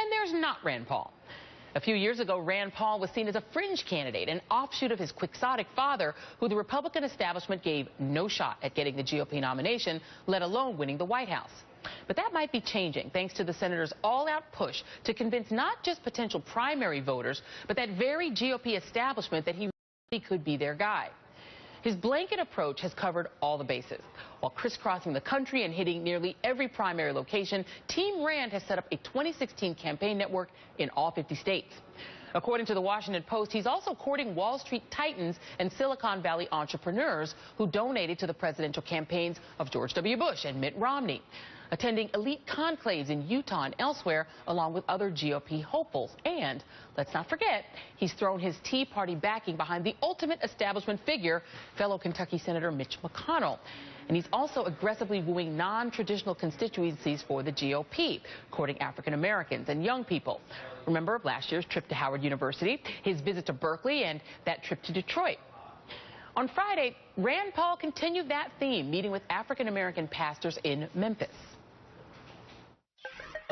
then there's not Rand Paul. A few years ago, Rand Paul was seen as a fringe candidate, an offshoot of his quixotic father, who the Republican establishment gave no shot at getting the GOP nomination, let alone winning the White House. But that might be changing thanks to the senator's all-out push to convince not just potential primary voters, but that very GOP establishment that he really could be their guy. His blanket approach has covered all the bases. While crisscrossing the country and hitting nearly every primary location, Team Rand has set up a 2016 campaign network in all 50 states. According to the Washington Post, he's also courting Wall Street titans and Silicon Valley entrepreneurs who donated to the presidential campaigns of George W. Bush and Mitt Romney, attending elite conclaves in Utah and elsewhere, along with other GOP hopefuls. And let's not forget, he's thrown his Tea Party backing behind the ultimate establishment figure, fellow Kentucky Senator Mitch McConnell. And he's also aggressively wooing non-traditional constituencies for the GOP, courting African Americans and young people. Remember last year's trip to Howard University, his visit to Berkeley, and that trip to Detroit. On Friday, Rand Paul continued that theme, meeting with African American pastors in Memphis.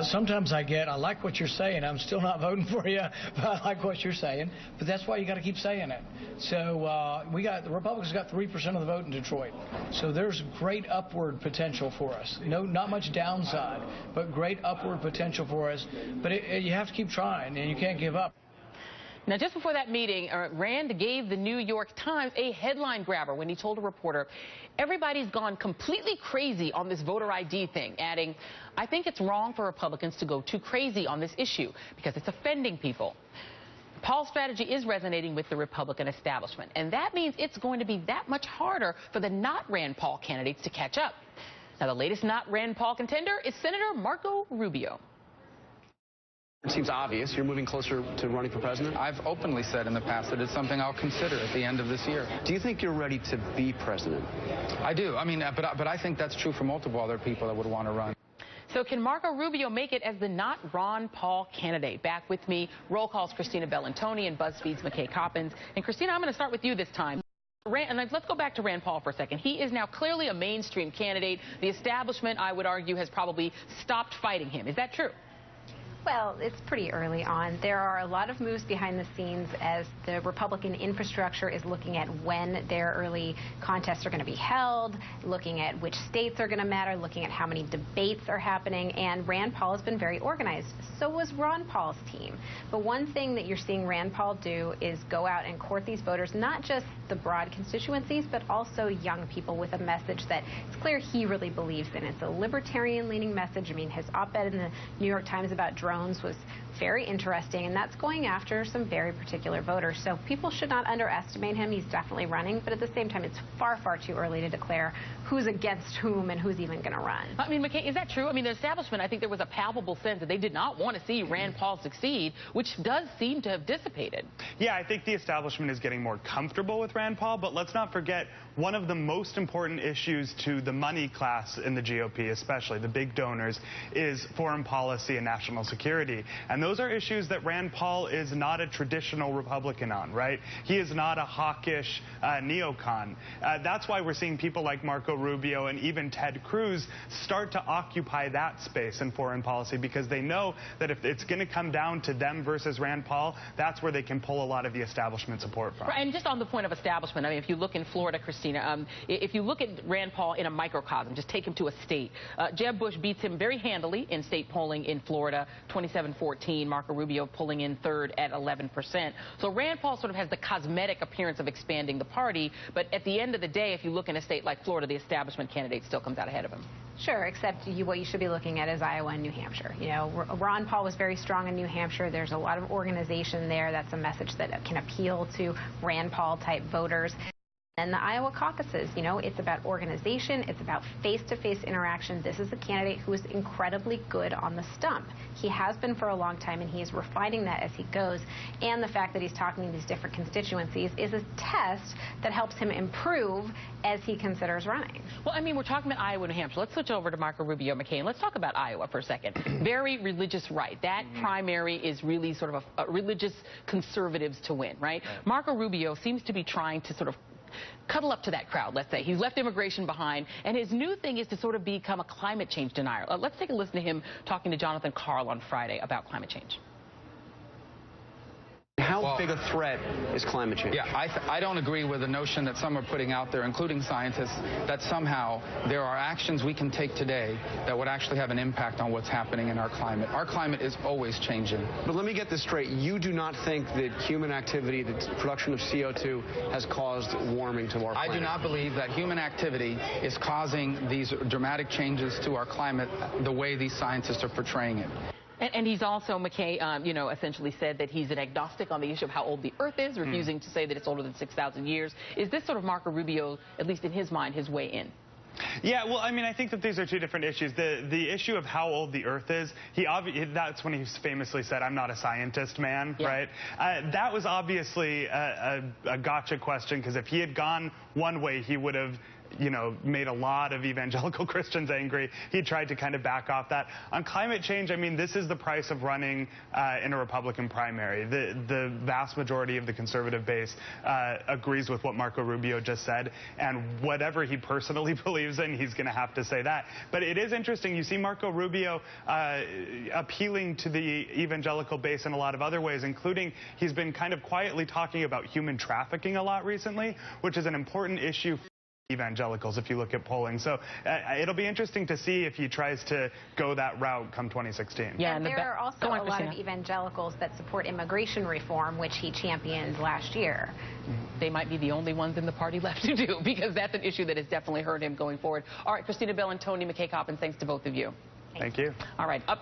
Sometimes I like what you're saying. I'm still not voting for you, but I like what you're saying. But that's why you got to keep saying it. So the Republicans got 3% of the vote in Detroit. So there's great upward potential for us. No, not much downside, but great upward potential for us. But you have to keep trying, and you can't give up. Now, just before that meeting, Rand gave the New York Times a headline grabber when he told a reporter, "Everybody's gone completely crazy on this voter ID thing," adding, "I think it's wrong for Republicans to go too crazy on this issue because it's offending people." Paul's strategy is resonating with the Republican establishment, and that means it's going to be that much harder for the not Rand Paul candidates to catch up. Now, the latest not Rand Paul contender is Senator Marco Rubio. It seems obvious. You're moving closer to running for president? I've openly said in the past that it's something I'll consider at the end of this year. Do you think you're ready to be president? I do. I mean, but I think that's true for multiple other people that would want to run. So can Marco Rubio make it as the not Ron Paul candidate? Back with me, Roll Call's Christina Bellantoni and BuzzFeed's McKay Coppins. And Christina, I'm going to start with you this time. And let's go back to Rand Paul for a second. He is now clearly a mainstream candidate. The establishment, I would argue, has probably stopped fighting him. Is that true? Well, it's pretty early on. There are a lot of moves behind the scenes as the Republican infrastructure is looking at when their early contests are going to be held, looking at which states are going to matter, looking at how many debates are happening, and Rand Paul has been very organized. So was Ron Paul's team. But one thing that you're seeing Rand Paul do is go out and court these voters, not just the broad constituencies, but also young people with a message that it's clear he really believes in. It's a libertarian-leaning message. I mean, his op-ed in the New York Times about drones was very interesting, and that's going after some very particular voters. So people should not underestimate him. He's definitely running, but at the same time, it's far, far too early to declare who's against whom and who's even going to run. I mean, McKay, is that true? I mean, the establishment, I think there was a palpable sense that they did not want to see Rand Paul succeed, which does seem to have dissipated. Yeah, I think the establishment is getting more comfortable with Rand Paul, but let's not forget one of the most important issues to the money class in the GOP, especially the big donors, is foreign policy and national security. And those are issues that Rand Paul is not a traditional Republican on, right? He is not a hawkish neocon. That's why we're seeing people like Marco Rubio and even Ted Cruz start to occupy that space in foreign policy, because they know that if it's going to come down to them versus Rand Paul, that's where they can pull a lot of the establishment support from. Right, and just on the point of establishment, I mean, if you look in Florida, Christina, if you look at Rand Paul in a microcosm, just take him to a state. Jeb Bush beats him very handily in state polling in Florida, 27-14. Marco Rubio pulling in third at 11%. So Rand Paul sort of has the cosmetic appearance of expanding the party, but at the end of the day, if you look in a state like Florida, the establishment candidate still comes out ahead of him. Sure, except what you should be looking at is Iowa and New Hampshire. You know, Ron Paul was very strong in New Hampshire. There's a lot of organization there. That's a message that can appeal to Rand Paul-type voters. And the Iowa caucuses, you know, it's about organization, it's about face-to-face interaction. This is a candidate who is incredibly good on the stump. He has been for a long time, and he is refining that as he goes. And the fact that he's talking to these different constituencies is a test that helps him improve as he considers running. Well, I mean, we're talking about Iowa, New Hampshire. Let's switch over to Marco Rubio, McKay, and let's talk about Iowa for a second. Very religious right. That primary is really sort of a religious conservatives to win, right? Marco Rubio seems to be trying to sort of cuddle up to that crowd, let's say. He's left immigration behind, and his new thing is to sort of become a climate change denier. Let's take a listen to him talking to Jonathan Karl on Friday about climate change. How big a threat is climate change? Yeah, I don't agree with the notion that some are putting out there, including scientists, that somehow there are actions we can take today that would actually have an impact on what's happening in our climate. Our climate is always changing. But let me get this straight. You do not think that human activity, the production of CO2, has caused warming to our planet? I do not believe that human activity is causing these dramatic changes to our climate the way these scientists are portraying it. And he's also, McKay, essentially said that he's an agnostic on the issue of how old the Earth is, refusing to say that it's older than 6,000 years. Is this sort of Marco Rubio, at least in his mind, his way in? Yeah, well, I mean, I think that these are two different issues. The issue of how old the Earth is, that's when he famously said, "I'm not a scientist, man," yeah. Right? That was obviously a gotcha question, because if he had gone one way, he would have made a lot of evangelical Christians angry. He tried to kind of back off that. On climate change, I mean, this is the price of running in a Republican primary. The vast majority of the conservative base agrees with what Marco Rubio just said, and whatever he personally believes in, he's going to have to say that. But it is interesting. You see Marco Rubio appealing to the evangelical base in a lot of other ways, including he's been kind of quietly talking about human trafficking a lot recently, which is an important issue for evangelicals if you look at polling. So it'll be interesting to see if he tries to go that route come 2016. Yeah, and there are also a lot of evangelicals that support immigration reform, which he championed last year. They might be the only ones in the party left to do, because that's an issue that has definitely hurt him going forward. All right, Christina Bell and Tony McKay Coppins, thanks to both of you. Thank you. All right. Up